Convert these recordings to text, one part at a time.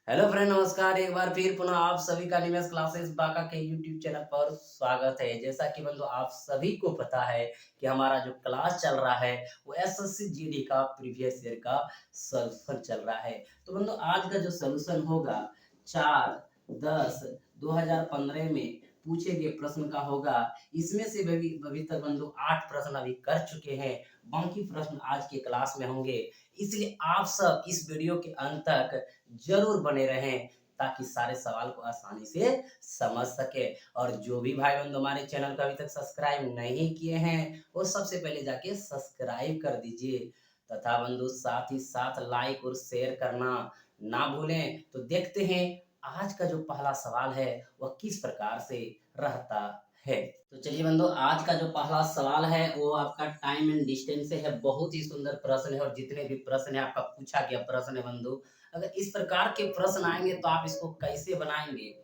Hello friend, नमस्कार। एक बार फिर पुनः आप सभी का निमेष क्लासेस बांका के यूट्यूब चैनल पर स्वागत है। जैसा कि बंधु आप सभी को पता है कि हमारा जो क्लास चल रहा है वो एसएससी जीडी का प्रीवियस ईयर का सॉल्यूशन चल रहा है। तो बंधु आज का जो सॉल्यूशन होगा 4/10/2015 में पूछे गए प्रश्न का होगा। इसमें से अभी तक बंधु 8 प्रश्न अभी कर चुके हैं। बाकी प्रश्न आज के क्लास में होंगे, इसलिए आप सब इस वीडियो के अंत तक जरूर बने रहें ताकि सारे सवाल को आसानी से समझ सके। और जो भी भाई बंधु हमारे चैनल को अभी तक सब्सक्राइब नहीं किए हैं वो सबसे पहले जाके सब्सक्राइब कर दीजिए तथा बंधु साथ ही साथ लाइक और शेयर करना ना भूलें। तो देखते हैं आज का जो पहला सवाल है वह किस प्रकार से रहता है। तो चलिए बंधु, आज का जो पहला सवाल है वो आपका टाइम एंड डिस्टेंस से है। बहुत ही सुंदर प्रश्न है और जितने भी प्रश्न है आपका पूछा गया प्रश्न है बंधु। अगर इस प्रकार के प्रश्न आएंगे तो आप इसको कैसे बनाएंगे।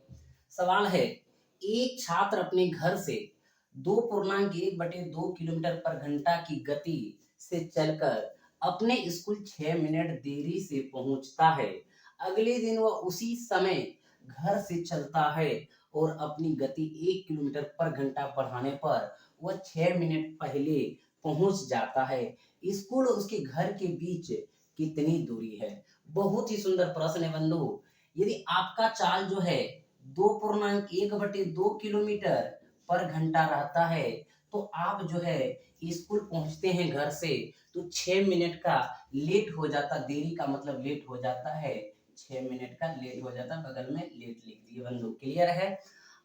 सवाल है, एक छात्र अपने घर से 2.1/2 किलोमीटर पर घंटा की गति से चलकर अपने स्कूल 6 मिनट देरी से पहुंचता है। अगले दिन वह उसी समय घर से चलता है और अपनी गति 1 किलोमीटर पर घंटा बढ़ाने पर वह 6 मिनट पहले पहुंच जाता है। स्कूल और उसके घर के बीच कितनी दूरी है। बहुत ही सुंदर प्रश्न है बंधु। यदि आपका चाल जो है 2.1/2 किलोमीटर पर घंटा रहता है तो आप जो है स्कूल पहुंचते हैं घर से तो 6 मिनट का लेट हो जाता। देरी का मतलब लेट हो जाता है, 6 मिनट का लेट हो जाता। बगल में लेट लिख दिए बंधु। क्लियर है।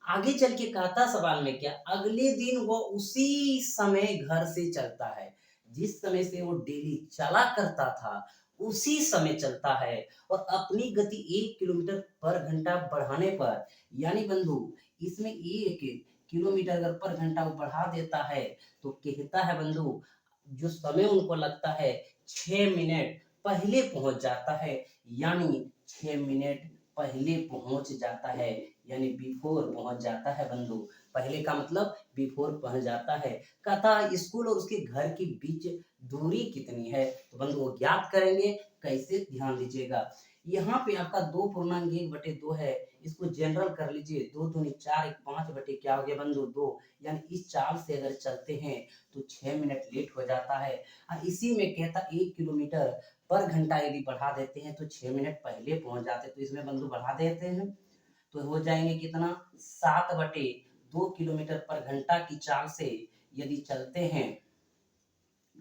आगे चल के कहता सवाल में क्या, अगले दिन वो उसी समय घर से चलता है। जिस समय से वो डेली चला करता था उसी समय चलता है और अपनी गति 1 किलोमीटर पर घंटा बढ़ाने पर, यानी बंधु इसमें 1 किलोमीटर अगर पर घंटा वो बढ़ा देता है तो कहता है बंधु जो समय उनको लगता है 6 मिनट पहले पहुंच जाता है। यानी 6 मिनट पहले पहुंच जाता है, यानी बिफोर पहुंच जाता है बंधु। पहले का मतलब बिफोर पहुंच जाता है। कहता स्कूल और उसके घर के बीच दूरी कितनी है। तो बंधु वो ज्ञात करेंगे कैसे, ध्यान दीजिएगा। यहाँ पे आपका 2.1/2 है, इसको जनरल कर लीजिए। 2 दूनी 4, 1 5 बटे क्या हो गया बंधु 2। यानी इस चाल से अगर चलते हैं तो 6 मिनट लेट हो जाता है। और इसी में कहता 1 किलोमीटर पर घंटा यदि बढ़ा देते हैं तो 6 मिनट पहले पहुंच जाते। तो इसमें बंधु बढ़ा देते हैं तो हो जाएंगे कितना, 7/2 किलोमीटर पर घंटा की चाल से यदि चलते हैं,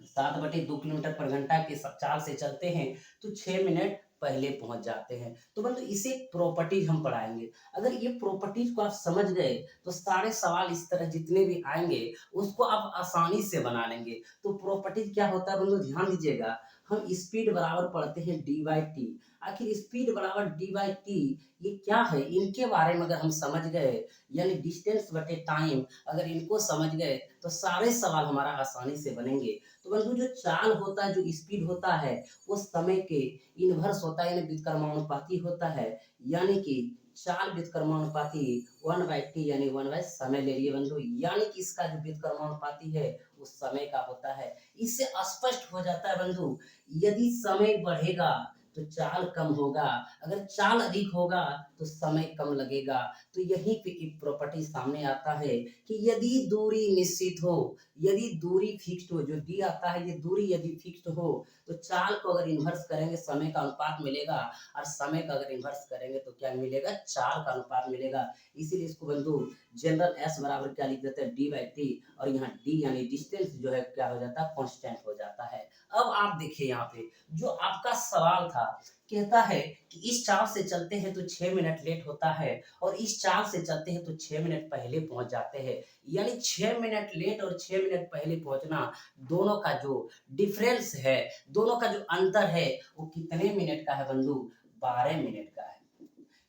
7/2 किलोमीटर पर घंटा की चाल से चलते हैं तो 6 मिनट पहले पहुंच जाते हैं। तो बंधु इसे प्रॉपर्टीज हम पढ़ाएंगे। अगर ये प्रॉपर्टीज को आप समझ गए तो सारे सवाल इस तरह जितने भी आएंगे उसको आप आसानी से बना लेंगे। तो प्रॉपर्टीज क्या होता है बंधु, ध्यान दीजिएगा। हम स्पीड बराबर पढ़ते हैं d/t। आखिर स्पीड बराबर d/t ये क्या है, इनके बारे में अगर हम समझ गए, यानी डिस्टेंस बटे टाइम अगर इनको समझ गए तो सारे सवाल हमारा आसानी से बनेंगे। तो बंधु जो चाल होता है, जो स्पीड होता है वो समय के इनवर्स होता है, यानी व्युत्क्रमानुपाती होता है। यानी कि चाल व्युत्क्रमानुपाती 1/t, यानी 1 समय ले लिए बंधु। यानी कि इसका जो व्युत्क्रमानुपाती है वो समय का होता है। इससे स्पष्ट हो जाता है बंधु, यदि समय बढ़ेगा तो चाल कम होगा, अगर चाल अधिक होगा तो समय कम लगेगा। तो यहीं पे एक प्रॉपर्टी सामने आता है कि यदि दूरी निश्चित हो, यदि दूरी फिक्स्ड हो, जो डी आता है ये दूरी यदि फिक्स्ड हो तो चाल को अगर इन्वर्स करेंगे समय का अनुपात मिलेगा, और समय का अगर इन्वर्स करेंगे तो क्या मिलेगा, चाल का अनुपात मिलेगा। इसीलिए इसको बंधु जनरल एस बराबर क्या लिख देते हैं, d/t। और यहाँ डी यानी डिस्टेंस जो है क्या हो जाता है, कांस्टेंट हो जाता है। अब आप देखिए यहाँ पे जो आपका सवाल था, कहता है कि इस चाल से चलते हैं तो 6 मिनट लेट होता है और इस चाल से चलते हैं तो 6 मिनट पहले पहुंच जाते हैं। यानी 6 मिनट लेट और 6 मिनट पहले पहुंचना, दोनों का जो डिफरेंस है, दोनों का जो अंतर है वो कितने मिनट का है बंधु, 12 मिनट का है।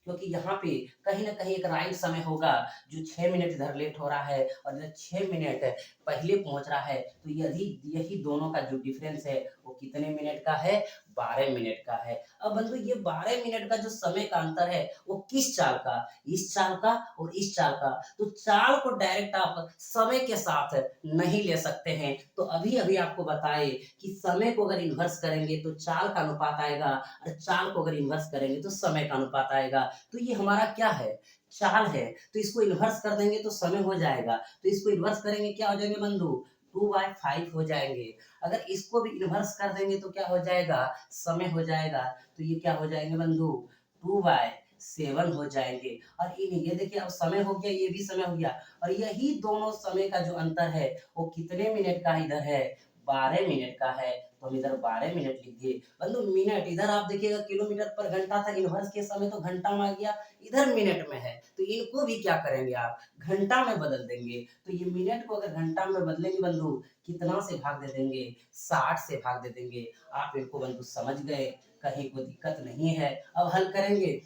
क्योंकि यहाँ पे कहीं ना कहीं एक राइट समय होगा जो 6 मिनट इधर लेट हो रहा है और इधर 6 मिनट पहले पहुंच रहा है। तो यदि यही दोनों का जो डिफरेंस है वो कितने मिनट का है, 12 मिनट का है। अब बंधु ये 12 मिनट का जो समय का अंतर है वो किस चाल का, इस चाल का और इस चाल का। तो चाल को डायरेक्ट आप समय के साथ नहीं ले सकते हैं। तो अभी अभी आपको बताए कि समय को अगर इन्वर्स करेंगे तो चाल का अनुपात आएगा, और चाल को अगर इन्वर्स करेंगे तो समय का अनुपात आएगा। तो ये हमारा क्या है, चाल है। तो इसको इन्वर्स कर देंगे तो समय हो जाएगा, तो इसको इन्वर्स करेंगे क्या हो जाएंगे बंधु, 2/5 हो जाएंगे। अगर इसको भी इन्वर्स कर देंगे तो क्या हो जाएगा, समय हो जाएगा। तो ये क्या हो जाएंगे बंधु, 2/7 हो जाएंगे। और ये देखिए अब समय हो गया, ये भी समय हो गया, और यही दोनों समय का जो अंतर है वो कितने मिनट का इधर है, 12 मिनट का है। तो हम इधर 12 मिनट लिख दिए बंधु। मिनट इधर आप देखिएगा किलोमीटर पर घंटा था, इन्वर्स के समय तो घंटा में आ गया, इधर मिनट में है। तो इनको भी क्या करेंगे आप, घंटा में बदल देंगे। तो ये मिनट को अगर घंटा में बदलेंगे बंधु, कितना से भाग दे देंगे, 60 से भाग दे देंगे। आप इनको बंधु समझ गए, कहीं कोई दिक्कत नहीं है। अब हल करेंगे,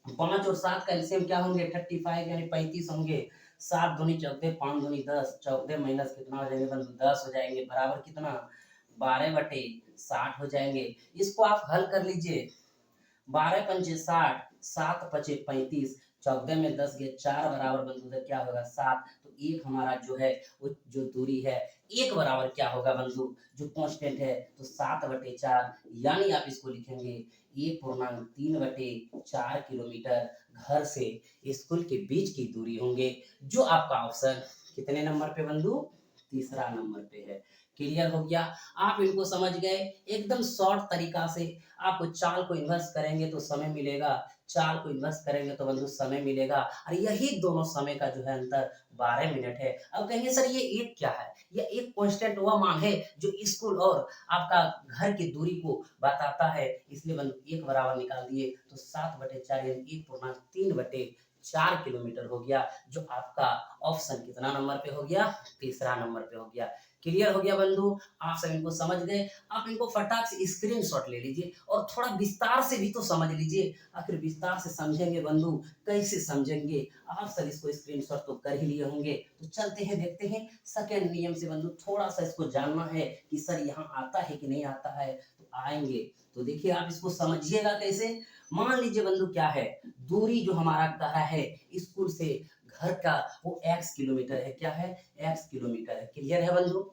5 और 7 का एलसीएम क्या होंगे, 35 यानी 35 होंगे। 7 दूनी 14, 5 दूनी 10, 14 माइनस कितना हो जाएंगे बंधु, 10 हो जाएंगे, बराबर कितना, 12/60 हो जाएंगे। इसको आप हल कर लीजिए, 12 पंचे 60, 7 पचे 35, 14 में 10 गए 4, बराबर बंधु उधर क्या होगा 7। तो एक हमारा जो है वो जो दूरी है, एक बराबर क्या होगा बंधु, जो कांस्टेंट है, तो 7/4, यानी आप इसको लिखेंगे 1.3/4 किलोमीटर घर से स्कूल के बीच की दूरी होंगे। जो आपका ऑप्शन कितने नंबर पे बंधु, तीसरा नंबर पे है। क्लियर हो गया, आप इनको समझ गए। एकदम शॉर्ट तरीका से आप चाल को इन्वर्स करेंगे तो समय मिलेगा, चाल को इन्वर्स करेंगे तो बंधु समय मिलेगा, और यही दोनों समय का जो है अंतर 12 मिनट है। अब कहेंगे सर ये एक क्या है, ये एक कांस्टेंट वह मान है जो स्कूल और आपका घर की दूरी को बताता है, इसलिए बंधु एक बराबर निकाल दिए। तो 7/4 यानी 1.3/4 किलोमीटर हो गया। जो आपका ऑप्शन कितना नंबर पे हो गया, तीसरा नंबर पे हो गया। क्लियर हो गया बंधु, आप सब इनको समझ गए। आप इनको फटाक से स्क्रीनशॉट ले लीजिए और थोड़ा विस्तार से भी तो समझ लीजिए। आखिर विस्तार से समझेंगे बंधु, कैसे समझेंगे, आप सब इसको स्क्रीनशॉट तो कर ही लिए होंगे। तो चलते हैं, देखते हैं सेकंड नियम से बंधु। थोड़ा सा इसको जानना है कि सर यहाँ आता है कि नहीं आता है, तो आएंगे। तो देखिए आप इसको समझिएगा कैसे। मान लीजिए बंधु क्या है, दूरी जो हमारा कहा है स्कूल से घर का वो x किलोमीटर है, क्या है, x किलोमीटर है। क्लियर है बंधु,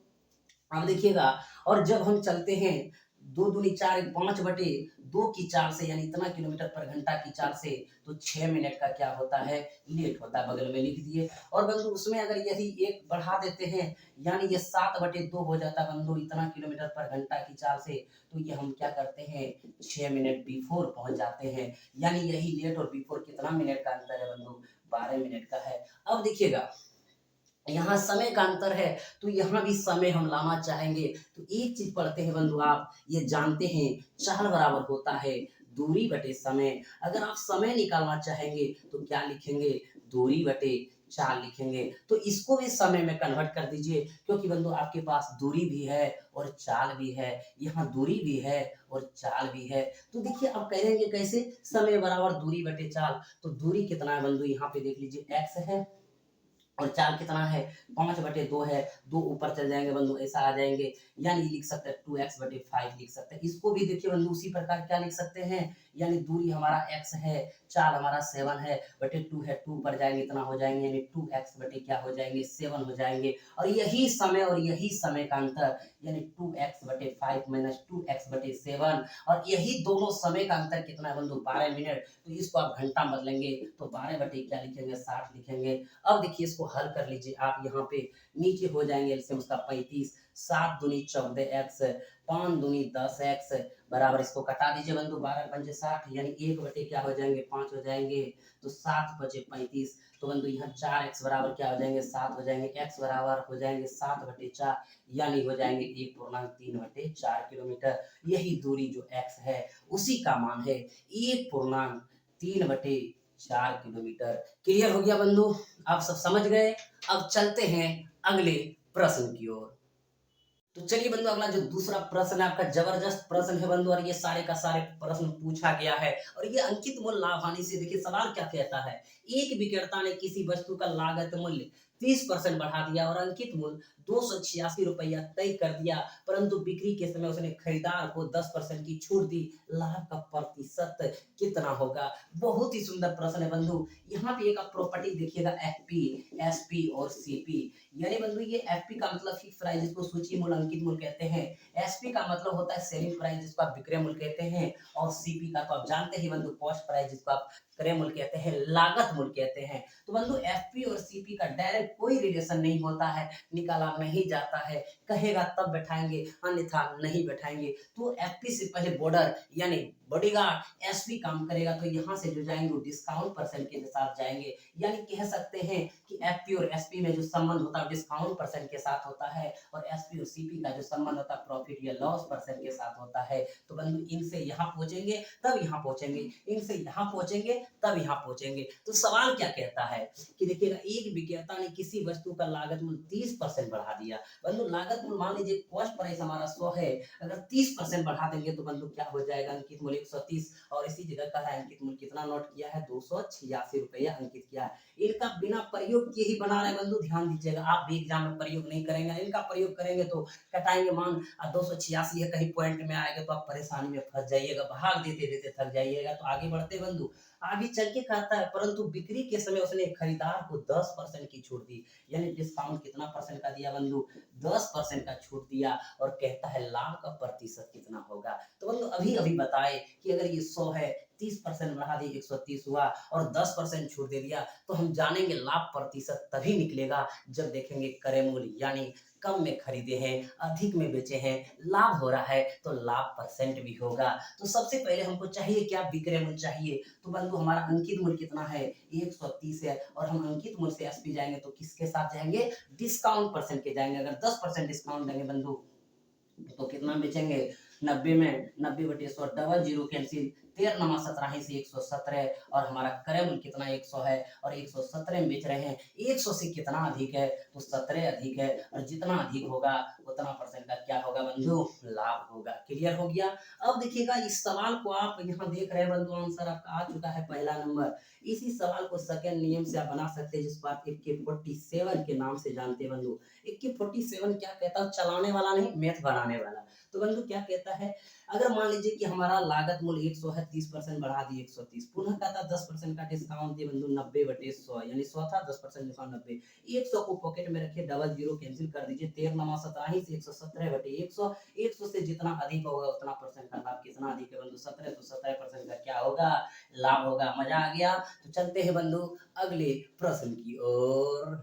अब देखिएगा, और जब हम चलते हैं 2 दूनी 4, 5/2 की चाल से, यानी इतना किलोमीटर पर घंटा की चाल से, तो 6 मिनट का क्या होता है, लेट होता है। बगल में लिख दिए। और बंधु उसमें अगर यदि एक बढ़ा देते हैं, यानी ये 7/2 हो जाता है बंधु, इतना किलोमीटर पर घंटा की चाल से। तो ये हम क्या करते हैं, 6 मिनट बिफोर पहुंच जाते हैं। यानी यही लेट और बिफोर कितना मिनट का अंतर है बंधु, 12 मिनट का है। अब देखिएगा यहाँ समय का अंतर है, तो यहाँ भी समय हम लाना चाहेंगे। तो एक चीज पढ़ते हैं बंधु, आप ये जानते हैं चाल बराबर होता है दूरी बटे समय। अगर आप समय निकालना चाहेंगे तो क्या लिखेंगे, दूरी बटे चाल लिखेंगे। तो इसको भी समय में कन्वर्ट कर दीजिए, क्योंकि बंधु आपके पास दूरी भी है और चाल भी है, यहाँ दूरी भी है और चाल भी है। तो देखिए अब कहेंगे कैसे, समय बराबर दूरी बटे चाल। तो दूरी कितना है बंधु, यहाँ पे देख लीजिए x है, और चाल कितना है, 5/2 है। 2 ऊपर चल जाएंगे बंधु, ऐसा आ जाएंगे, यानी लिख सकते हैं 2x/5 लिख सकते हैं। इसको भी देखिए बंधु उसी प्रकार क्या लिख सकते हैं, यानी दूरी हमारा x है, चाल हमारा 7 है, बटे 2 है, 2 ऊपर जाएंगे इतना हो जाएंगे, यानी 2x बटे क्या हो जाएंगे, 7 हो जाएंगे। और यही समय और यही समय का अंतर, यानी 2x/5 माइनस 2x/7, और यही दोनों समय का अंतर कितना है बंधु, 12 मिनट। तो इसको आप घंटा बदलेंगे तो 12 बटे क्या लिखेंगे, 60 लिखेंगे। अब देखिए इसको हल कर लीजिए आप, यहाँ पे नीचे हो जाएंगे एलसीएम उसका 35, 7 दूनी 14x, 5 दूनी 10x, बराबर इसको कटा दीजिए बंधु, 12 पंचे 60, यानी 1 बटे क्या हो जाएंगे, 5 हो जाएंगे। तो 7 बचे 35, तो बंधु यहाँ 4x बराबर क्या हो जाएंगे, 7 हो जाएंगे। x बराबर हो जाएंगे 7/4, यानी हो जाएंगे 1.3/4 किलोमीटर। यही दूरी जो x है उसी का मान है 1.3/4 किलोमीटर। क्लियर हो गया बंधु, आप सब समझ गए। अब चलते हैं अगले प्रश्न की ओर। तो चलिए बंधु, अगला जो दूसरा प्रश्न है आपका जबरदस्त प्रश्न है बंधु, और ये सारे का सारे प्रश्न पूछा गया है, और ये अंकित मूल्य लाभ हानि से। देखिए सवाल क्या कहता है, एक विक्रेता ने किसी वस्तु का लागत मूल्य 30% बढ़ा दिया और अंकित मूल्य ₹286 तय कर दिया, परंतु बिक्री के समय उसने खरीदार को 10% की छूट दी। लाभ का प्रतिशत कितना होगा? बहुत ही सुंदर प्रश्न है बंधु। यहाँ पे एक आप प्रॉपर्टी देखिएगा, एफपी, एसपी और सीपी। यानी बंधु ये एफपी का मतलब फिक्स प्राइस, जिसको सूची मूल्य, अंकित मूल्य कहते हैं। एसपी का मतलब होता है सेलिंग प्राइस, जिसको आप विक्रय मूल्य कहते हैं। और सीपी का तो आप जानते ही बंधु, कॉस्ट प्राइस, जिसको आप क्रय मूल्य कहते हैं, लागत मूल्य कहते हैं। तो बंधु एफपी और सीपी का डायरेक्ट कोई रिलेशन नहीं होता है, निकाला नहीं जाता है। कहेगा तब बैठाएंगे, अन्यथा नहीं बैठाएंगे। तो एफपी से पहले बॉर्डर यानी बॉडीगार्ड, एसपी काम करेगा, तो यहाँ से जो जाएंगे वो डिस्काउंट परसेंट के साथ जाएंगे। यानी कह सकते हैं कि एफपी और एसपी में जो संबंध होता है डिस्काउंट परसेंट के साथ होता है, और एसपी और सीपी का जो संबंध होता है प्रॉफिट या लॉस परसेंट के साथ होता है। तो बंधु इनसे यहाँ पहुंचेंगे तब यहाँ पहुंचेंगे, इनसे यहाँ पहुंचेंगे तब यहाँ पहुंचेंगे। तो सवाल क्या कहता है कि देखिएगा, एक विक्रेता ने किसी वस्तु का लागत मूल्य 30% बढ़ा दिया। बंधु लागत मूल्य मान लीजिए कॉस्ट प्राइस हमारा 100 है, अगर 30% बढ़ा देंगे तो बंधु क्या हो जाएगा, अंकित मूल्य 130। और इसी जगह का है अंकित मूल्य कितना नोट किया है, ₹286 अंकित किया है। इनका बिना प्रयोग किए ही बना रहे बंधु, ध्यान दीजिएगा। आप भी एग्जाम में प्रयोग नहीं करेंगे, इनका प्रयोग करेंगे तो कटाएंगे मान 286 है, कहीं पॉइंट में आएगा तो आप परेशानी में फंस जाइएगा, भाग देते देते थक जाइएगा। तो आगे बढ़ते बंधु, आगे चल के कहता है, परंतु बिक्री के समय उसने खरीदार को 10% की छूट दी। यानी डिस्काउंट कितना परसेंट का दिया बंधु, 10% का छूट दिया। और कहता है लाभ का प्रतिशत कितना होगा। तो बंधु अभी अभी बताए कि अगर ये 100 है, 30% बढ़ा दी 130 हुआ, और 10% छूट दे दिया, तो हम जानेंगे लाभ प्रतिशत तभी निकलेगा जब देखेंगे क्रय मूल्य, यानी कम में खरीदे हैं, अधिक में बेचे हैं, लाभ हो रहा है तो लाभ परसेंट भी होगा। तो सबसे पहले हमको चाहिए क्या, विक्रय मूल्य चाहिए। तो बंधु हमारा अंकित मूल्य कितना है, 130 है, और हम अंकित मूल्य से एसपी जाएंगे तो किसके साथ जाएंगे, डिस्काउंट परसेंट के जाएंगे। अगर 10% डिस्काउंट देंगे बंधु तो कितना बेचेंगे, 90 में 90/100, डबल जीरो कैंसिल, 13 नमा 17 से 117, और हमारा क्रय मूल्य कितना 100 है, और 117 में बेच रहे हैं। 100 से कितना अधिक है, तो 17 अधिक है, और जितना अधिक होगा उतना परसेंट का क्या होगा बंधु, लाभ होगा। क्लियर हो गया। अब देखिएगा इस सवाल को आप यहाँ देख रहे हैं बंधु, आंसर आपका आ चुका है पहला नंबर। इसी सवाल को सेकंड नियम से आप बना सकते हैं, जिसको आप AK47 के नाम से जानते हैं बंधु। AK47 क्या कहता है, चलाने वाला नहीं, मैथ बनाने वाला। तो बंधु क्या कहता है, अगर मान लीजिए कि हमारा लागत मूल्य 100 है, 30% बढ़ा दिए 130, पुनः कहता 10% का डिस्काउंट दिए बंधु, 90/100, यानी 100 था, 10% डिस्काउंट 90। 100 को पॉकेट में रखिए, डबल जीरो कैंसिल कर दीजिए, 13 नमा 17 से 117/100। 100 से जितना अधिक होगा उतना परसेंट का लाभ, कितना अधिक है बंधु, 17, तो 17% का क्या होगा, लाभ होगा। मजा आ गया। तो चलते हैं बंधु अगले प्रश्न की ओर।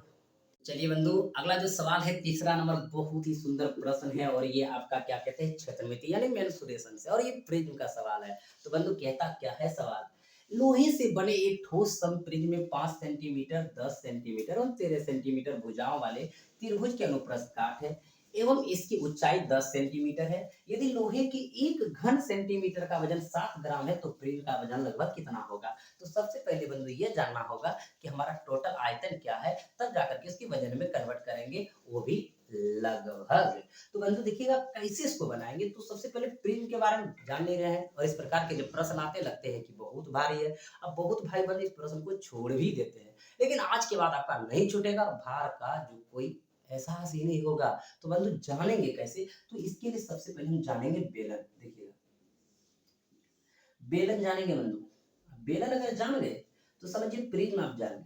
चलिए बंधु, अगला जो सवाल है तीसरा नंबर, बहुत ही सुंदर प्रश्न है, और ये आपका क्या कहते हैं, क्षेत्रमिति यानी मेंसुरेशन से, और ये प्रिज्म का सवाल है। तो बंधु कहता क्या है सवाल, लोहे से बने एक ठोस समप्रिज्म में 5 सेंटीमीटर, 10 सेंटीमीटर और 13 सेंटीमीटर भुजाओं वाले त्रिभुज के अनुप्रस्थ काट है, एवं इसकी ऊंचाई 10 सेंटीमीटर है। यदि लोहे की एक घन सेंटीमीटर का वजन 7 ग्राम है, तो प्रिज्म का वजन लगभग कितना होगा। तो सबसे पहले बंधु ये जानना होगा कि हमारा टोटल आयतन क्या है, तब जाकर के उसकी वजन में कन्वर्ट करेंगे, वो भी लगभग। तो बंधु देखिएगा कैसे इसको बनाएंगे। तो सबसे पहले प्रिज्म के बारे में जान ले रहे हैं, और इस प्रकार के जब प्रश्न आते लगते हैं कि बहुत भारी है। अब बहुत भाई बंधु इस प्रश्न को छोड़ भी देते हैं, लेकिन आज के बाद आपका नहीं छूटेगा, भार का जो कोई एहसास ही नहीं होगा। तो बंधु जानेंगे कैसे, तो इसके लिए सबसे पहले हम जानेंगे बेलन। देखिएगा बेलन जानेंगे बंधु, बेलन अगर जान गए तो समझिए प्रिज्म आप जान गए।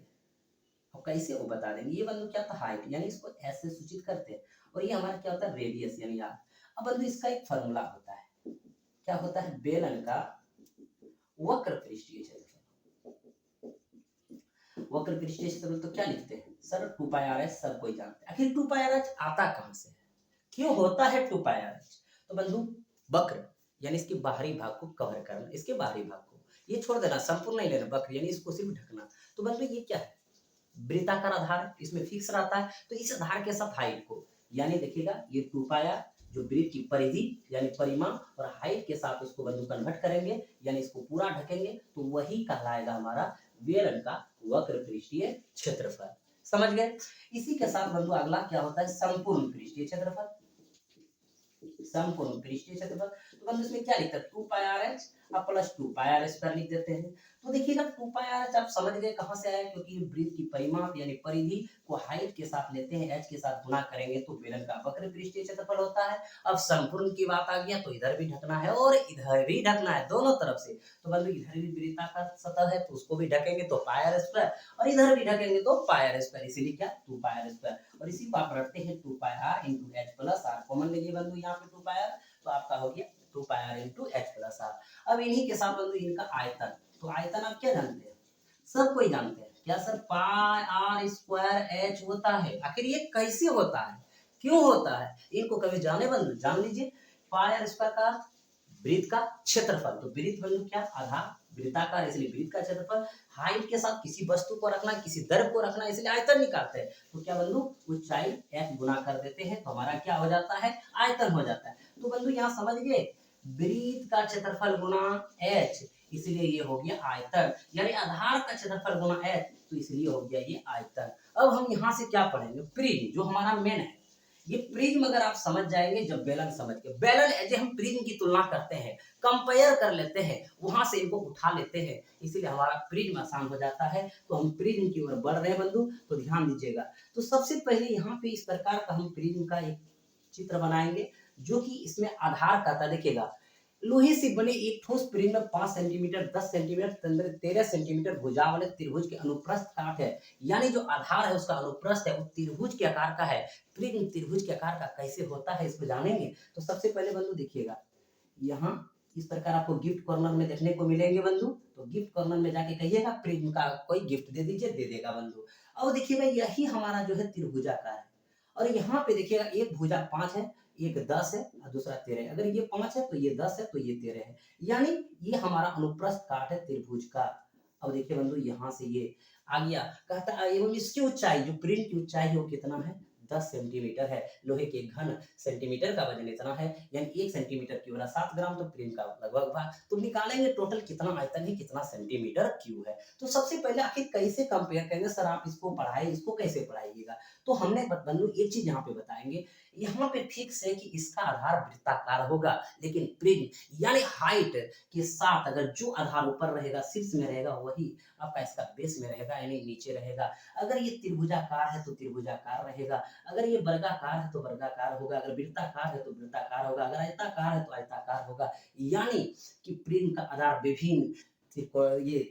और कैसे वो बता देंगे। ये बंधु क्या था, हाइट, यानी इसको ऐसे सूचित करते हैं, और ये हमारा क्या होता है, रेडियस यानी आर। अब बंधु इसका एक फॉर्मूला होता है, क्या होता है, बेलन का वक्र पृष्ठीय क्षेत्रफल। वक्र पृष्ठीय क्षेत्रफल तो क्या लिखते हैं सर, 2πr सब कोई जानते हैं। आखिर 2πr आता कहां से है, क्यों होता है 2πr। तो बंधु वक्र यानी इसके बाहरी भाग को कवर करना, इसके बाहरी भाग को ये छोड़ देना, संपूर्ण नहीं लेना, वक्र यानी इसको सिर्फ ढकना। तो बंधु ये क्या है, वृत्ताकार आधार, इसमें फिक्स रहता है। तो इस आधार के साथ हाइट को, यानी देखिएगा ये 2πr जो वृत्त की परिधि यानी परिमाण और हाइट के साथ उसको बंधु कन्वर्ट करेंगे, यानी इसको पूरा ढकेंगे, तो वही कहलाएगा हमारा बेलन का वक्र पृष्ठीय क्षेत्रफल। समझ गए। इसी के साथ बंधु अगला क्या होता है, संपूर्ण पृष्ठीय क्षेत्रफल। समकोण पृष्ठीय क्षेत्रफल। तो बंधु इसमें क्या लिखते हैं 2 पाई आर एच अब प्लस 2 पाई आर स्क्वायर लिख देते हैं। तो देखिएगा 2 पाई आर एच आप समझ गए कहाँ से आया, क्योंकि वृत्त की परिमाप यानी परिधि को हाइट के साथ लेते हैं, एच के साथ गुणा करेंगे तो बेलन का वक्र पृष्ठीय क्षेत्रफल होता है। अब संपूर्ण की बात आ गया तो इधर भी ढकना है और इधर भी ढकना है, दोनों तरफ से। तो बंधु इधर भी वृत्ताकार सतह है तो उसको भी ढकेंगे तो पाई आर स्क्वायर, और इधर भी ढकेंगे तो पाई आर स्क्वायर, इसीलिए क्या 2 पाई आर स्क्वायर। और इसी को आप रखते हैं 2 pi R into H plus R, common लीजिए बंधु यहाँ पे 2 पाई आर, तो आपका हो गया 2 pi R into H plus R. अब इन्हीं के साथ बंधु इनका आयतन, तो आयतन आप क्या जानते हैं, सब कोई जानते हैं क्या sir, pi r square h होता है। आखिर ये कैसे होता है, क्यों होता है, इनको कभी जाने बंधु, जान लीजिए। पाई आर स्क्वायर का वृत्त का क्षेत्रफल, तो वृत्त बंधु क्या आधार वृत्ताकार, इसलिए वृत्त का क्षेत्रफल, हाइट के साथ किसी वस्तु को रखना, किसी द्रव को रखना, इसलिए आयतन निकालते हैं। तो क्या बंधु ऊंचाई एच गुना कर देते हैं तो हमारा क्या हो जाता है, आयतन हो जाता है। तो बंधु यहाँ समझ गए, वृत्त का क्षेत्रफल गुना एच, इसलिए ये हो गया आयतन, यानी आधार का क्षेत्रफल गुना एच, तो इसलिए हो गया ये आयतन। अब हम यहाँ से क्या पढ़ेंगे, प्रिज्म जो हमारा मेन है। ये प्रिज्म अगर आप समझ जाएंगे, जब बेलन समझ के, बेलन जो हम प्रिज्म की तुलना करते हैं, कंपेयर कर लेते हैं, वहां से इनको उठा लेते हैं, इसीलिए हमारा प्रिज्म आसान हो जाता है। तो हम प्रिज्म की ओर बढ़ रहे हैं बंधु, तो ध्यान दीजिएगा। तो सबसे पहले यहाँ पे इस प्रकार का हम प्रिज्म का एक चित्र बनाएंगे, जो कि इसमें आधार का था। देखिएगा लोहे से बने एक ठोस प्रिज्म में 5 सेंटीमीटर, 10 सेंटीमीटर, 13 सेंटीमीटर भुजा वाले त्रिभुज के अनुप्रस्थ काट है, यानी जो आधार है उसका अनुप्रस्थ है वो त्रिभुज के आकार का है। प्रिज्म त्रिभुज के आकार का कैसे होता है इसको जानेंगे। तो सबसे पहले बंधु देखिएगा, यहाँ इस प्रकार आपको गिफ्ट कॉर्नर में देखने को मिलेंगे बंधु, तो गिफ्ट कॉर्नर में जाके कहिएगा प्रिज्म का कोई गिफ्ट दे दीजिए, दे देगा बंधु। अब देखिएगा यही हमारा जो है त्रिभुजाकार है, और यहाँ पे देखिएगा एक भुजा 5 है, एक 10 है और दूसरा 13 है। अगर ये 5 है तो ये 10 है तो ये 13 है, यानी ये हमारा अनुप्रस्थ काट है त्रिभुज का। अब देखिए बंधु यहाँ से ये आ गया, कहता है एवं इसकी ऊंचाई, जो प्रिंट की ऊंचाई है वो कितना है, 10 सेंटीमीटर है। लोहे के घन सेंटीमीटर का वजन इतना है, यानी 1 सेंटीमीटर क्यूब 7 ग्राम, तो प्रिंट का लगभग भाग। तो निकालेंगे टोटल कितना आयतन है, कितना सेंटीमीटर क्यूब है। तो सबसे पहले आखिर कैसे कंपेयर करेंगे सर, आप इसको पढ़ाए, इसको कैसे पढ़ाइएगा। तो हमने बंधु एक चीज यहाँ पे बताएंगे, यहाँ पे फिक्स है कि इसका आधार वृत्ताकार होगा, लेकिन प्रिज्म यानी हाइट के साथ अगर जो आधार ऊपर रहेगा, शीर्ष में रहेगा, वही आपका इसका बेस में रहेगा, यानी नीचे रहेगा। अगर ये त्रिभुजाकार है तो त्रिभुजाकार रहेगा, अगर ये वर्गाकार है तो वर्गाकार होगा, अगर वृत्ताकार है तो वृत्ताकार होगा, अगर आयताकार है तो आयताकार होगा। यानी कि प्रिज्म का आधार विभिन्न ये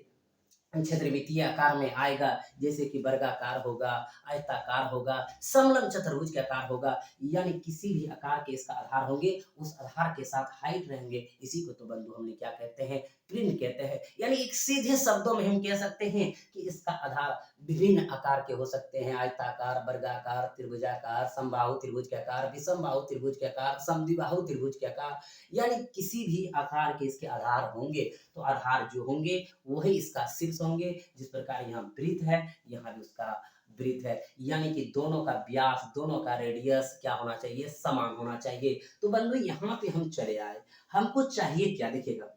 क्षेत्रमितीय आकार में आएगा, जैसे कि वर्गाकार होगा, आयताकार होगा, समलंब चतुर्भुज के आकार होगा, यानी किसी भी आकार के इसका आधार होंगे, उस आधार के साथ हाइट रहेंगे। इसी को तो बंधु हमने क्या कहते हैं, प्रिज्म कहते हैं। यानी एक सीधे शब्दों में हम कह सकते हैं कि इसका आधार विभिन्न आकार के हो सकते हैं, आयताकार, वर्गाकार, त्रिभुजाकार, समबाहु त्रिभुज के आकार, विषमबाहु त्रिभुज के आकार, समद्विबाहु त्रिभुज के आकार, यानी किसी भी आकार के इसके आधार होंगे। तो आधार जो होंगे वही इसका शीर्ष होंगे, जिस प्रकार यहाँ वृत्त है, यहाँ भी उसका वृत्त है, यानी कि दोनों का व्यास, दोनों का रेडियस क्या होना चाहिए, समान होना चाहिए। तो बंधु यहाँ पे हम चले आए, हमको चाहिए क्या, देखिएगा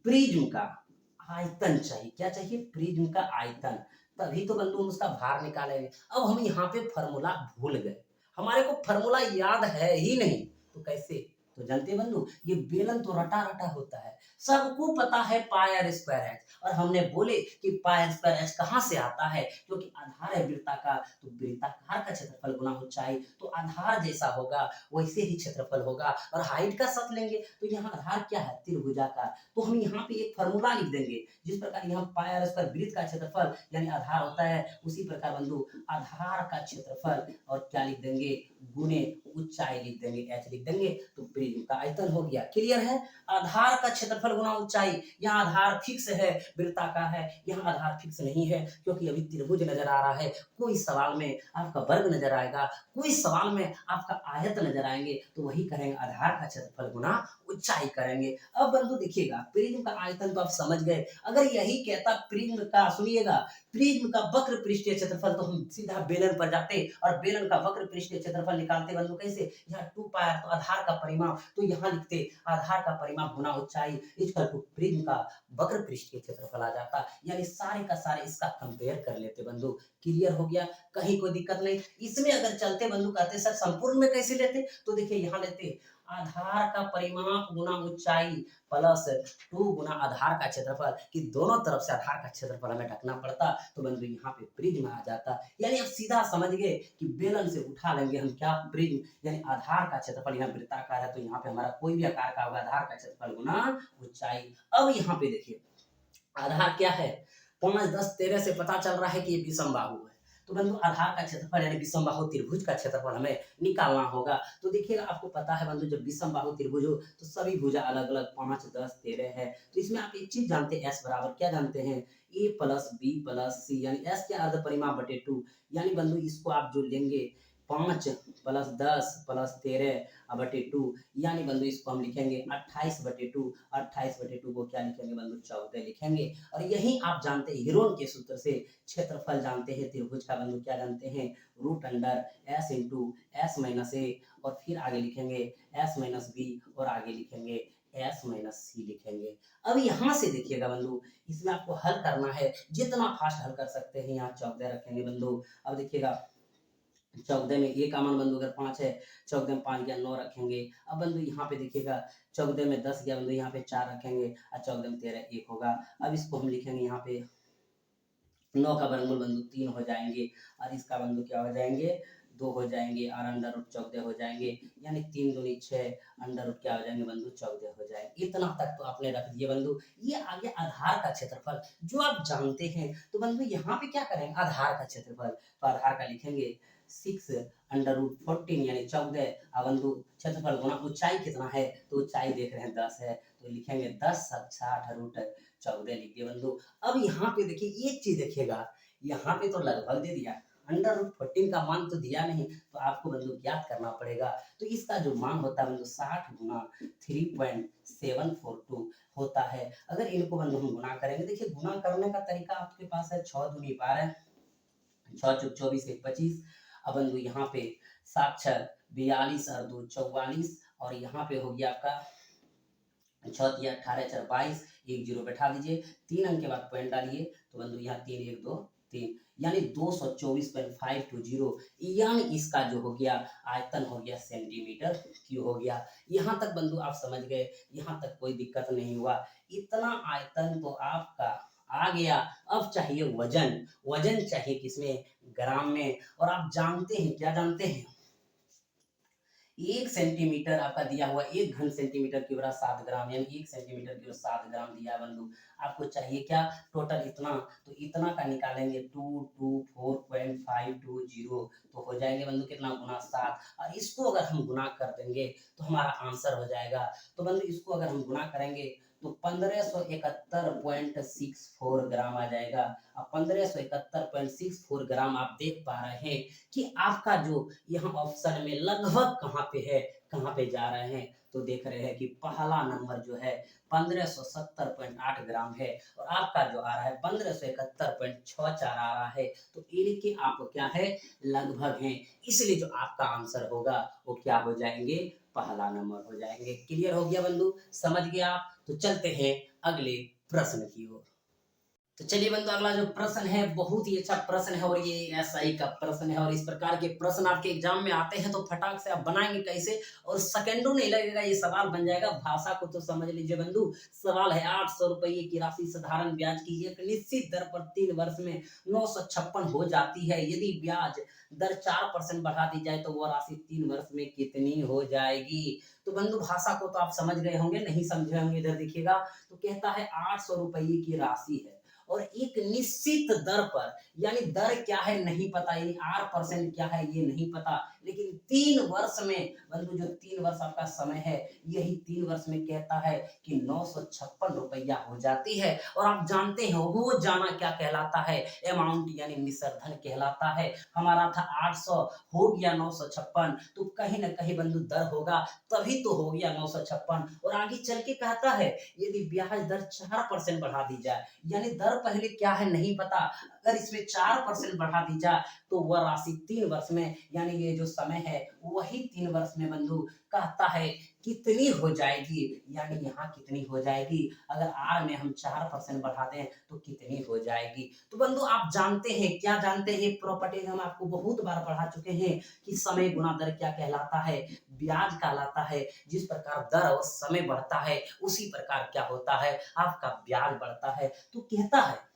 प्रिज्म का आयतन चाहिए। क्या चाहिए, प्रिज्म का आयतन, तभी तो बंधु हम उसका भार निकालेंगे। अब हम यहाँ पे फॉर्मूला भूल गए, हमारे को फॉर्मूला याद है ही नहीं, तो कैसे, तो जानते बंधु ये बेलन तो रटा रटा होता है, सबको पता है पाई आर स्क्वायर एच। और हमने बोले कि पाई आर स्क्वायर एच कहाँ से आता है, क्योंकि आधार है वृत्ताकार, तो वृत्ताकार का क्षेत्रफल गुना ऊंचाई, तो आधार जैसा होगा वैसे ही क्षेत्रफल होगा। और हाइट का साथ लेंगे तो यहाँ आधार क्या है, त्रिभुजाकार, तो हम यहाँ पे एक फॉर्मूला लिख देंगे, जिस प्रकार यहाँ पाई आर स्क्वायर वृत्त का क्षेत्रफल यानी आधार होता है, उसी प्रकार बंधु आधार का क्षेत्रफल और क्या लिख देंगे, गुने ऊंचाई लिख देंगे, एच लिख देंगे, तो प्रिज्म का आयतन हो गया। क्लियर है, आधार का क्षेत्रफल गुना ऊंचाई, यहाँ आधार फिक्स है, वृत्ताकार है, यहाँ आधार फिक्स नहीं है, क्योंकि अभी त्रिभुज नजर आ रहा है, कोई सवाल में आपका वर्ग नजर आएगा, कोई सवाल में आपका आयत नजर आएंगे, तो वही करेंगे, आधार का क्षेत्रफल गुना ऊंचाई करेंगे। अब बंधु देखिएगा प्रिज्म का आयतन तो आप समझ गए, अगर यही कहता प्रिज्म का, सुनिएगा प्रिज्म का वक्र पृष्ठीय क्षेत्रफल, तो हम सीधा बेलन पर जाते और बेलन का वक्र पृष्ठीय क्षेत्रफल निकालते बंधु। कैसे, यहाँ 2 पाई तो आधार का परिमाप, तो यहाँ लिखते आधार का परिमाप गुना ऊंचाई इक्वल टू प्रिज्म का वक्र पृष्ठीय क्षेत्रफल आ जाता, यानी सारे का सारे इसका कंपेयर कर लेते बंधु। क्लियर हो गया, कहीं कोई दिक्कत नहीं। इसमें अगर चलते बंधु, कहते सर संपूर्ण में कैसे लेते, तो देखिए यहाँ लेते आधार का परिमाप गुना ऊंचाई प्लस 2 गुना आधार का क्षेत्रफल, कि दोनों तरफ से आधार का क्षेत्रफल हमें ढकना पड़ता, तो बंधु यहाँ पे प्रिज्म आ जाता। यानी अब सीधा समझ गए कि बेलन से उठा लेंगे हम क्या, प्रिज्म, यानी आधार का क्षेत्रफल, यहाँ वृत्ताकार है तो यहाँ पे हमारा कोई भी आकार का होगा, आधार का क्षेत्रफल गुना ऊंचाई। अब यहाँ पे देखिए आधार क्या है, 5, 10, 13 से पता चल रहा है कि ये विषम बाहु है, तो बंधु आधार का क्षेत्रफल यानी विषम बाहु त्रिभुज का क्षेत्रफल हमें निकालना होगा। तो देखिएगा आपको पता है बंधु, जब विषम बाहु त्रिभुज हो तो सभी भुजा अलग अलग 5, 10, 13 है। तो इसमें आप एक चीज जानते हैं, एस बराबर क्या जानते हैं, ए प्लस बी प्लस सी, यानी एस के अर्ध परिमाप बटे 2, यानी बंधु इसको आप जो लेंगे 5 प्लस 10 प्लस 13 बटे 2, यानी बंधु इसको हम लिखेंगे 28 बटे 2। 28 बटे 2 को क्या लिखेंगे बंधु, 14 लिखेंगे। और यही आप जानते हैं हीरोन के सूत्र से क्षेत्रफल जानते हैं त्रिभुज का बंधु, क्या जानते हैं, root under S into S minus A, और फिर आगे लिखेंगे एस माइनस बी, और आगे लिखेंगे एस माइनस सी लिखेंगे। अब यहाँ से देखिएगा बंधु, इसमें आपको हल करना है, जितना फास्ट हल कर सकते हैं यहाँ 14 रखेंगे बंधु। अब देखिएगा 14 में ए का मान बंधु अगर 5 है, 14 में 5 गया 9 रखेंगे। अब बंधु यहाँ पे देखिएगा 14 में 10 गया बंधु, यहाँ पे 4 रखेंगे, और 14 में 13 1 होगा। अब इसको हम लिखेंगे यहाँ पे 9 का वर्गमूल बंधु 3 हो जाएंगे, और इसका बंधु क्या हो जाएंगे, 2 हो जाएंगे, और अंडर रूट 14 हो जाएंगे, यानी 3 दूनी 6, अंडर रूट क्या हो जाएंगे बंधु 14 हो जाएंगे। इतना तक तो आपने रख दिए बंधु। ये आगे आधार का क्षेत्रफल जो आप जानते हैं, तो बंधु यहाँ पे क्या करेंगे, आधार का क्षेत्रफल, तो आधार का लिखेंगे 6 अंडर रूट 14 यानी 14, अब बंधु क्षेत्रफल गुना ऊंचाई कितना है, तो ऊंचाई देख रहे हैं 10 है, तो लिखेंगे 10 60 रूट 14 लिख दिए बंधु। अब यहाँ पे देखिए एक चीज देखिएगा, यहाँ पे तो लगभग दे दिया, अंडर रूट 14 का मान तो दिया नहीं, तो आपको बंधु ज्ञात करना पड़ेगा। तो इसका जो मान होता है बंधु 60 गुना 3.742 होता है। अगर इनको बंधु हम गुना करेंगे, देखिए गुना करने का तरीका आपके पास है, 6 दूनी 12, 6 चौक 24 1 25। अब बंधु यहाँ पे 7 6 42 और 2 44, और यहाँ पे हो गया आपका 6 3 18 4 22, एक जीरो बैठा दीजिए, 3 अंक के बाद पॉइंट डालिए, तो बंधु यहाँ 3 1 2 3, यानी 224.520, यानी इसका जो हो गया आयतन हो गया सेंटीमीटर क्यूब हो गया। यहाँ तक बंधु आप समझ गए, यहाँ तक कोई दिक्कत नहीं हुआ। इतना आयतन तो आपका आ गया। अब चाहिए वजन, वजन चाहिए किसमें, ग्राम में। और आप जानते हैं, क्या जानते हैं, 1 सेंटीमीटर आपका दिया हुआ, 1 घन सेंटीमीटर की बराबर 7 ग्राम, यानी 1 सेंटीमीटर की बराबर 7 ग्राम दिया है बंधु। आपको चाहिए क्या, टोटल इतना, तो इतना का निकालेंगे 224.520, तो हो जाएंगे बंधु कितना, गुना 7, और इसको अगर हम गुना कर देंगे तो हमारा आंसर हो जाएगा। तो बंधु इसको अगर हम गुना करेंगे तो 1571.64 ग्राम आ जाएगा। अब 1571.64 ग्राम आप देख पा रहे हैं कि आपका जो यहाँ ऑप्शन में लगभग कहाँ पे है, कहाँ पे जा रहे हैं, तो देख रहे हैं कि पहला नंबर जो है 1570.8 ग्राम है, और आपका जो आ रहा है 1571.64 आ रहा है। तो इनके आप क्या है, लगभग हैं, इसलिए जो आपका आंसर होगा वो क्या हो जाएंगे, पहला नंबर हो जाएंगे। क्लियर हो गया बंधु, समझ गए आप। तो चलते हैं अगले प्रश्न की ओर। तो चलिए बंधु, अगला जो प्रश्न है बहुत ही अच्छा प्रश्न है, और ये एसआई का प्रश्न है, और इस प्रकार के प्रश्न आपके एग्जाम में आते हैं तो फटाक से आप बनाएंगे कैसे, और सेकंडों नहीं लगेगा, ये सवाल बन जाएगा। भाषा को तो समझ लीजिए बंधु। सवाल है 800 रुपये की राशि साधारण ब्याज की एक निश्चित दर पर 3 वर्ष में 956 हो जाती है। यदि ब्याज दर 4% बढ़ा दी जाए तो वह राशि 3 वर्ष में कितनी हो जाएगी। तो बंधु भाषा को तो आप समझ गए होंगे, नहीं समझे होंगे इधर देखिएगा। तो कहता है 800 रुपये की राशि है और एक निश्चित दर पर, यानी दर क्या है नहीं पता, यानी 8% क्या है ये नहीं पता, लेकिन 3 वर्ष में बंधु, जो 3 वर्ष आपका समय है, यही 3 वर्ष में कहता है कि 956 रुपया हो जाती है। और आप जानते हैं वो जाना क्या कहलाता है, अमाउंट यानी निसर्धन कहलाता है। हमारा था 800, हो गया 956, तो कहीं ना कहीं बंधु दर होगा, तभी तो हो गया 956। और आगे चल के कहता है यदि ब्याज दर 4% बढ़ा दी जाए, यानी दर पहले क्या है नहीं पता, अगर इसमें 4% बढ़ा दी जाए तो वह राशि 3 वर्ष में, यानी ये जो समय है वही 3 वर्ष में बंधु कहता है कितनी हो जाएगी, यानी यहाँ कितनी हो जाएगी, अगर R में हम 4% बढ़ा दें तो कितनी हो जाएगी। तो बंधु आप जानते हैं, क्या जानते हैं, एक प्रॉपर्टी हम आपको बहुत बार पढ़ा चुके हैं कि समय गुना दर क्या कहलाता है, ब्याज कहलाता है। जिस प्रकार दर और समय बढ़ता है उसी प्रकार क्या होता है, आपका ब्याज बढ़ता है। तो कहता है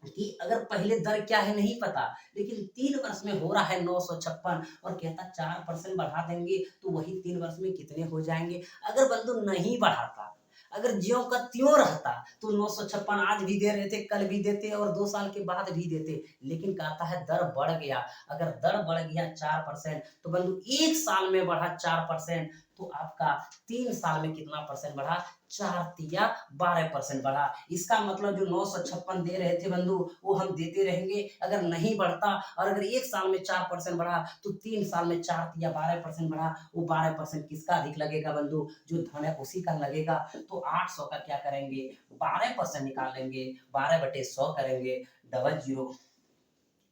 कि अगर पहले दर क्या है नहीं पता, लेकिन 3 वर्ष में हो रहा है 956, और कहता 4% बढ़ा देंगे तो वही 3 वर्ष में कितने हो जाएंगे। अगर बंधु नहीं बढ़ाता, अगर ज्यों का त्यों रहता तो 956 आज भी दे रहे थे, कल भी देते और 2 साल के बाद भी देते, लेकिन कहता है दर बढ़ गया। अगर दर बढ़ गया 4%, तो बंधु 1 साल में बढ़ा 4%, तो आपका 3 साल में कितना परसेंट बढ़ा, 4 तिया 12% बढ़ा। इसका मतलब जो 956 दे रहे थे बंधु वो हम देते रहेंगे, अगर नहीं बढ़ता, और अगर 1 साल में 4% बढ़ा तो 3 साल में 4 तिया 12% बढ़ा। वो 12% किसका अधिक लगेगा बंधु, जो धन है उसी का लगेगा। तो 800 का क्या करेंगे, 12% निकाल लेंगे, 12/100 करेंगे, डबल जीरो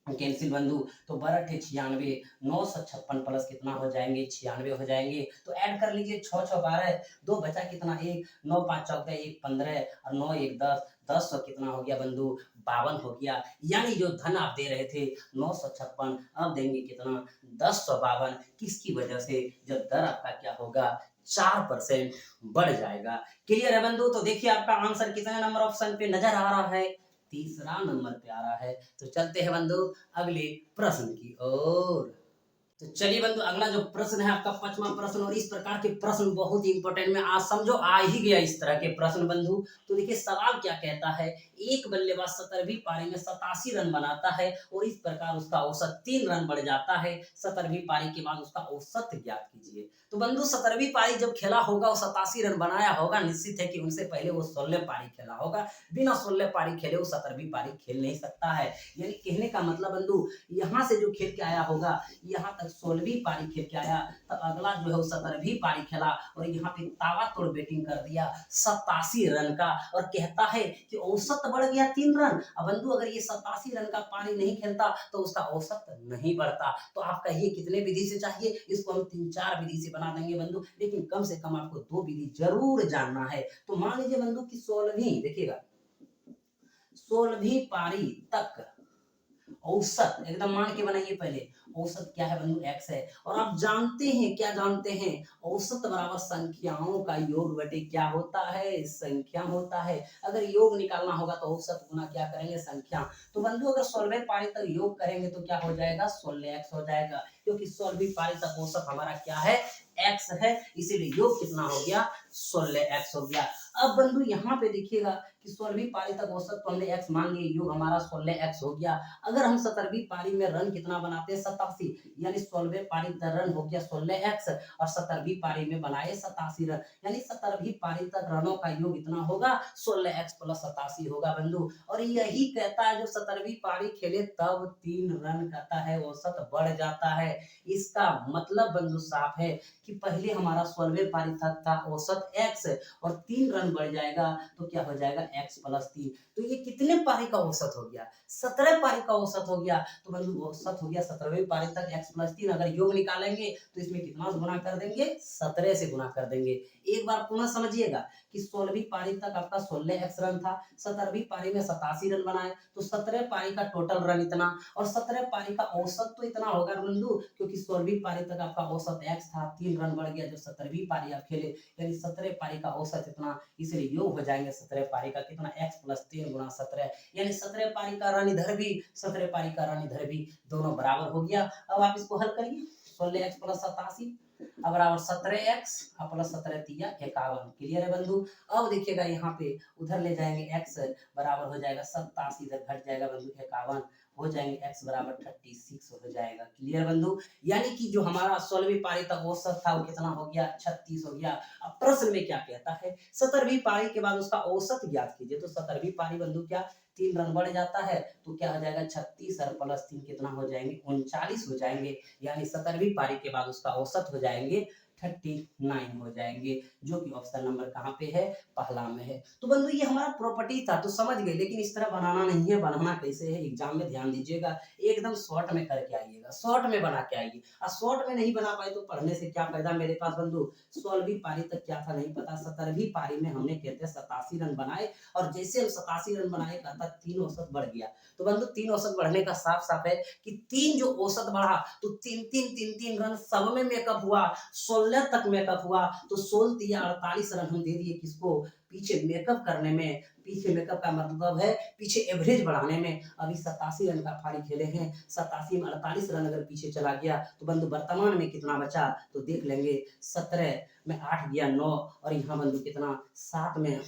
कैंसिल बंधु, तो 12×96, 956 प्लस कितना हो जाएंगे, 96 हो जाएंगे। तो ऐड कर लीजिए, 6 6 12, 2 बचा कितना, 1, 9 5 14 1 15 और 9 1 10, 10 कितना हो गया बंधु, 52 हो गया। यानी जो धन आप दे रहे थे 956, अब देंगे कितना, 1052। किसकी वजह से, जब दर आपका क्या होगा, 4% बढ़ जाएगा। क्लियर है बंधु। तो देखिए आपका आंसर कितने नंबर ऑप्शन पे नजर आ रहा है, तीसरा नंबर पे आ रहा है। तो चलते हैं बंधु अगले प्रश्न की ओर। तो चलिए बंधु अगला जो प्रश्न है आपका 5वां प्रश्न, और इस प्रकार के प्रश्न बहुत ही इंपॉर्टेंट में आज समझो आ ही गया इस तरह के प्रश्न बंधु। तो देखिए सवाल क्या कहता है, एक बल्लेबाज 17वीं पारी में 87 रन बनाता है और इस प्रकार उसका औसत 3 रन बढ़ जाता है। 17वीं पारी के बाद उसका औसत ज्ञात कीजिए। तो बंधु 17वीं पारी जब खेला होगा वो 87 रन बनाया होगा, निश्चित है कि उनसे पहले वो 16 पारी खेला होगा। बिना 16 पारी खेले वो 17वीं पारी खेल नहीं सकता है। यानी कहने का मतलब बंधु यहाँ से जो खेल के आया होगा, यहाँ तक 16वीं पारी खेल के आया, तब अगला जो है वो 17वीं पारी खेला और यहाँ पे ताबड़तोड़ बैटिंग कर दिया 87 रन का, और कहता है कि औसत बढ़ गया 3 रन। अब बंधु अगर ये 87 रन का पारी नहीं खेलता तो उसका औसत नहीं बढ़ता। तो आपका ये कितने विधि से चाहिए, इसको हम 3 4 विधि से बना देंगे बंधु, लेकिन कम से कम आपको 2 विधि जरूर जानना है। तो मान लीजिए बंधु की 16वीं, देखिएगा 16वीं पारी तक औसत एकदम मान के बनाइए, पहले औसत क्या है बंधु, x है। और आप जानते हैं, क्या जानते हैं, औसत बराबर संख्याओं का योग बटे क्या होता है, संख्या होता है। अगर योग निकालना होगा तो औसत गुना क्या करेंगे, संख्या। तो बंधु अगर 16वें पारी तक योग करेंगे तो क्या हो जाएगा, 16x हो जाएगा, क्योंकि 16वीं पारी तक औसत हमारा क्या है, x है, इसीलिए योग कितना हो गया, 16x हो गया। अब बंधु यहाँ पे देखिएगा कि 16वीं पारी तक औसत तो हमने x मान लिया, योग हमारा 16x हो गया। अगर हम 17वीं पारी में रन कितना बनाते हैं, 87, यानी 16वें पारी तक रन हो गया 16x, और 17वीं पारी में बनाए 87 रन, यानी 17वीं पारी तक रनों का योग इतना होगा 16x प्लस 87 होगा बंधु। और यही कहता है जो 17वीं पारी खेले तब 3 रन कहता है औसत बढ़ जाता है। इसका मतलब बंधु साफ है कि पहले हमारा 16वें पारी तक था औसत x, और 3 रन बढ़ जाएगा तो क्या हो जाएगा, x प्लस 3। तो ये कितने पारी का औसत हो गया, 17 पारी का औसत हो गया। तो बंधु औसत हो गया 17वीं पारी तक x प्लस 3। अगर योग निकालेंगे तो इसमें कितना गुना कर देंगे, 17 से गुना कर देंगे। एक बार पुनः समझिएगा कि 16वीं पारी तक आपका 16x रन था, 17वीं पारी में 87 रन बनाए, तो 17 पारी का टोटल रन इतना, और 17 पारी का औसत तो इतना होगा बंधु, क्योंकि 16वीं पारी तक आपका औसत x था, 3 रन बढ़ गया जब 17वीं पारी आप खेले, यानी 17 पारी का औसत इतना, इसलिए योग हो जाएंगे 17 पारी का कितना, x प्लस 3 गुना 17, यानी 17 पारी का रन इधर भी, 17 पारी का रन इधर भी, दोनों बराबर हो गया। अब आप इसको हल करिए, 16x प्लस 87 अब बराबर 17x प्लस 17 तिया 51। क्लियर है बंधु। अब देखिएगा यहाँ पे उधर ले जाएंगे x बराबर हो जाएगा 87, इधर घट जाएगा बंधु 51, हो जाएंगे x बराबर 36 हो जाएगा। क्लियर बंधु। यानी कि जो हमारा 16वीं पारी तक औसत था वो कितना हो गया, 36 हो गया। अब प्रश्न में क्या कहता है, 17वीं पारी के बाद उसका औसत ज्ञात कीजिए। तो 17वीं पारी बंधु क्या 3 रन बढ़ जाता है, तो क्या हो जाएगा 36 और प्लस 3 कितना हो जाएंगे, 39 हो जाएंगे। यानी 17वीं पारी के बाद उसका औसत हो जाएंगे 39 हो जाएंगे, जो कि ऑप्शन नंबर कहाँ पे है, पहला में है। तो बंधु ये हमारा प्रॉपर्टी था, तो समझ गए, लेकिन इस तरह बनाना नहीं है। बनाना कैसे है, एग्जाम में ध्यान दीजिएगा, एकदम शॉर्ट में करके आइएगा, शॉर्ट में बना के आइए। और शॉर्ट में नहीं बना पाए तो पढ़ने से क्या फायदा। मेरे पास बंधु 16वीं पारी तक क्या था नहीं पता, 17वीं पारी में हमने कहते 87 रन बनाए, और जैसे हम 87 रन बनाए कहता 3 औसत बढ़ गया। तो बंधु 3 औसत बढ़ने का साफ साफ है कि 3 जो औसत बढ़ा, तो 3-3 रन सब में मेकअप हुआ, 16 तक मेकअप हुआ, तो 16 या 48 रन हम दे दिए किसको, पीछे मेकअप करने में। पीछे मेकअप का मतलब है पीछे एवरेज बढ़ाने में। अभी 87 रन का पारी खेले हैं, 87 में 48 रन अगर पीछे चला गया तो बंधु वर्तमान में कितना बचा, तो देख लेंगे। 17 में 8 गया 9, और यहाँ बंधु कितना 7 में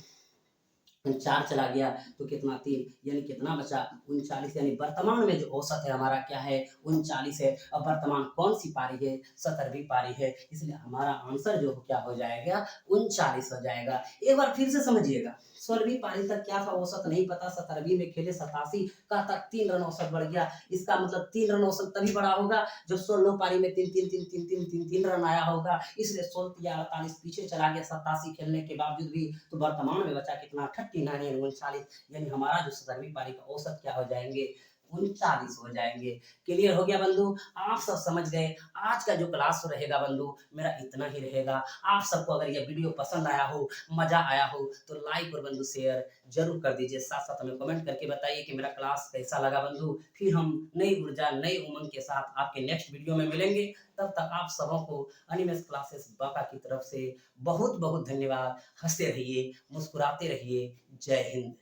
4 चला गया तो कितना 3, यानी कितना बचा 39। यानी वर्तमान में जो औसत है हमारा क्या है, 39 है। अब वर्तमान कौन सी पारी है, 17वीं पारी है, इसलिए हमारा आंसर जो क्या हो जाएगा, 39 हो जाएगा। एक बार फिर से समझिएगा, 16वीं पारी तक क्या था, औसत नहीं पता, 17वीं में खेले 87 का तक 3 रन औसत बढ़ गया। इसका मतलब 3 रन औसत तभी बढ़ा होगा जब 16 पारी में 3 रन आया होगा, इसलिए 16 या 48 पीछे चला गया 87 खेलने के बावजूद भी। तो वर्तमान में बचा कितना, 39 यानी 39, यानी हमारा जो 17वीं पारी का औसत क्या हो जाएंगे, 39 हो जाएंगे। क्लियर हो गया बंधु, आप सब समझ गए। आज का जो क्लास रहेगा बंधु मेरा इतना ही रहेगा। आप सबको अगर यह वीडियो पसंद आया हो, मजा आया हो, तो लाइक और बंधु शेयर जरूर कर दीजिए। साथ साथ हमें कमेंट करके बताइए कि मेरा क्लास कैसा लगा बंधु। फिर हम नई ऊर्जा नई उमंग के साथ आपके नेक्स्ट वीडियो में मिलेंगे। तब तक आप सबों को अनिमेष क्लासेस बांका की तरफ से बहुत बहुत धन्यवाद। हंसते रहिए, मुस्कुराते रहिए। जय हिंद।